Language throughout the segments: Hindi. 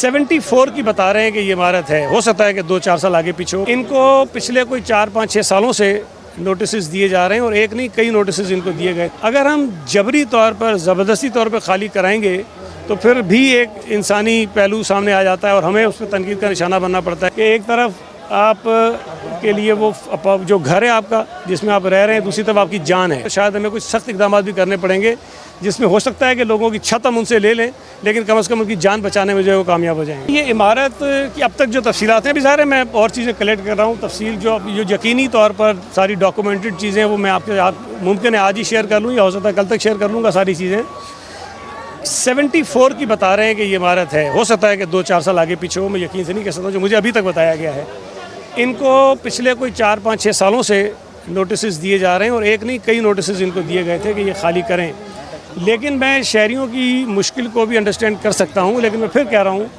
74 की बता रहे हैं कि ये इमारत है। हो सकता है कि 2-4 साल आगे पीछे हो। इनको पिछले कोई 4-5-6 सालों से नोटिस दिए जा रहे हैं और एक नहीं कई नोटिस इनको दिए गए। अगर हम जबरी तौर पर ज़बरदस्ती तौर पर खाली कराएंगे तो फिर भी एक इंसानी पहलू सामने आ जाता है और हमें उस पर तनकीद का निशाना बनना पड़ता है कि एक तरफ आप के लिए वो जो घर है आपका जिसमें आप रह रहे हैं, दूसरी तरफ आपकी जान है। शायद हमें कुछ सख्त इक़दाम भी करने पड़ेंगे जिसमें हो सकता है कि लोगों की छत हम उनसे ले लें, लेकिन कम से कम उनकी जान बचाने में जो है वो कामयाब हो जाएंगे। ये इमारत की अब तक जो तफसीलात हैं, अभी ज़ाहिर है मैं और चीज़ें कलेक्ट कर रहा हूँ। तफसील जो यकीनी तौर पर सारी डॉक्यूमेंटेड चीज़ें वो मैं आपके साथ मुमकिन है आज ही शेयर कर लूँ या हो सकता है कल तक शेयर कर लूँगा सारी चीज़ें। 74 की बता रहे हैं कि ये इमारत है। हो सकता है कि 2-4 साल आगे पीछे हो, मैं यकीन से नहीं कह सकता, जो मुझे अभी तक बताया गया है। इनको पिछले कोई 4-5-6 सालों से नोटिस दिए जा रहे हैं और एक नहीं कई नोटिस इनको दिए गए थे कि ये खाली करें। लेकिन मैं शहरियों की मुश्किल को भी अंडरस्टैंड कर सकता हूँ, लेकिन मैं फिर कह रहा हूँ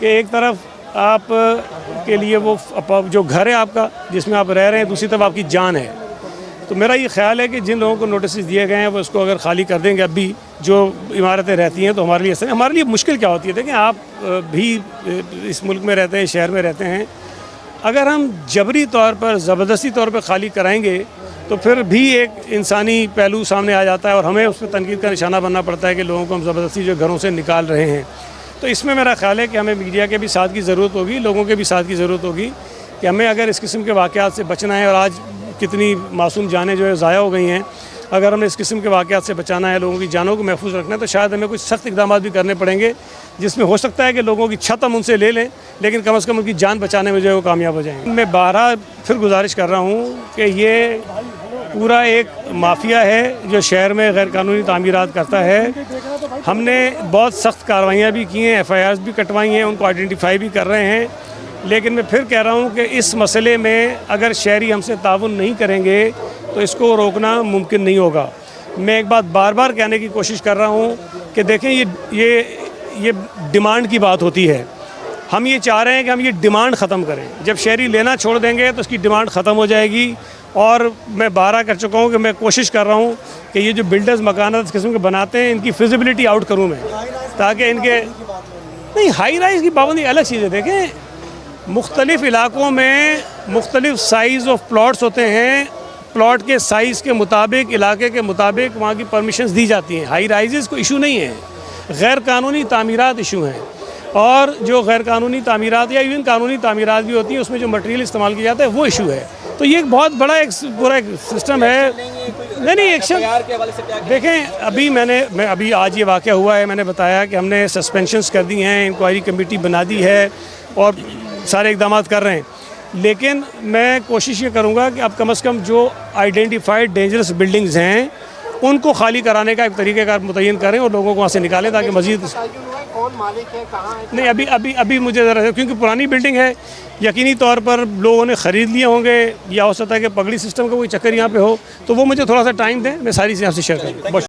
कि एक तरफ आप के लिए वो जो घर है आपका जिसमें आप रह रहे हैं, दूसरी तरफ आपकी जान है। तो मेरा ये ख्याल है कि जिन लोगों को नोटिस दिए गए हैं वो इसको अगर खाली कर देंगे अभी जो इमारतें रहती हैं तो हमारे लिए मुश्किल क्या होती है। देखें, आप भी इस मुल्क में रहते हैं, शहर में रहते हैं। अगर हम जबरी तौर पर ज़बरदस्ती तौर पर खाली कराएंगे तो फिर भी एक इंसानी पहलू सामने आ जाता है और हमें उस पर तनकीद का निशाना बनना पड़ता है कि लोगों को हम ज़बरदस्ती जो घरों से निकाल रहे हैं। तो इसमें मेरा ख्याल है कि हमें मीडिया के भी साथ की ज़रूरत होगी, लोगों के भी साथ की ज़रूरत होगी कि हमें अगर इस किस्म के वाक़यात से बचना है। और आज कितनी मासूम जानें जो है ज़ाया हो गई हैं, अगर हमें इस किस्म के वाक़यात से बचाना है, लोगों की जानों को महफूज रखना है, तो शायद हमें कुछ सख्त इक़दाम भी करने पड़ेंगे जिसमें हो सकता है कि लोगों की छत हम उनसे ले लें, लेकिन कम से कम उनकी जान बचाने में जो है वो कामयाब हो जाएंगे। मैं बारहा फिर गुजारिश कर रहा हूँ कि ये पूरा एक माफिया है जो शहर में गैर कानूनी तामीरात करता है। हमने बहुत सख्त कार्रवाइयाँ भी की हैं, FIRs भी कटवाई हैं, उनको आइडेंटिफाई भी कर रहे हैं। लेकिन मैं फिर कह रहा हूँ कि इस मसले में अगर शहरी हमसे ताउन नहीं करेंगे तो इसको रोकना मुमकिन नहीं होगा। मैं एक बात बार बार कहने की कोशिश कर रहा हूँ कि देखें, ये डिमांड की बात होती है। हम ये चाह रहे हैं कि हम ये डिमांड ख़त्म करें। जब शहरी लेना छोड़ देंगे तो उसकी डिमांड ख़त्म हो जाएगी। और मैं बारहा कर चुका हूँ कि मैं कोशिश कर रहा हूँ कि ये जो बिल्डर्स मकान इस किस्म के बनाते हैं इनकी फिजिबिलिटी आउट करूँ मैं, ताकि इनके नहीं हाई राइज की पाबंदी अलग चीज़ है। देखें, मुख्तलिफ़ इलाक़ों में मुख्तलिफ़ साइज़ ऑफ प्लॉट्स होते हैं। प्लॉट के साइज़ के मुताबिक, इलाके के मुताबिक वहाँ की परमिशंस दी जाती हैं। हाई राइज़ को इशू नहीं है, गैर कानूनी तामीरात इशू हैं। और जो गैर कानूनी तामीरात या इवन कानूनी तामीरात भी होती हैं, उसमें जो मटेरियल इस्तेमाल किया जाता है वो इशू है। तो ये एक बहुत बड़ा पूरा एक सिस्टम है। नहीं एक्शन देखें, अभी आज ये वाक़या हुआ है, मैंने बताया कि हमने सस्पेंशंस कर दी हैं, इंक्वायरी कमेटी बना दी है और सारे इक़दाम कर रहे हैं। लेकिन मैं कोशिश ये करूँगा कि अब कम से कम जो आइडेंटिफाइड डेंजरस बिल्डिंग्स हैं उनको खाली कराने का एक तरीक़ेकार मुतय्यन करें और लोगों को वहाँ से निकालें ताकि मज़ीद कौन मालिक है, कहाँ है? नहीं, अभी मुझे ज़रा, क्योंकि पुरानी बिल्डिंग है, यकीनी तौर पर लोगों ने ख़रीद लिए होंगे या हो सकता है कि पगड़ी सिस्टम का कोई चक्कर यहाँ पे हो, तो वो मुझे थोड़ा सा टाइम दें, मैं सारी चीज़ें आपसे शेयर करूँ।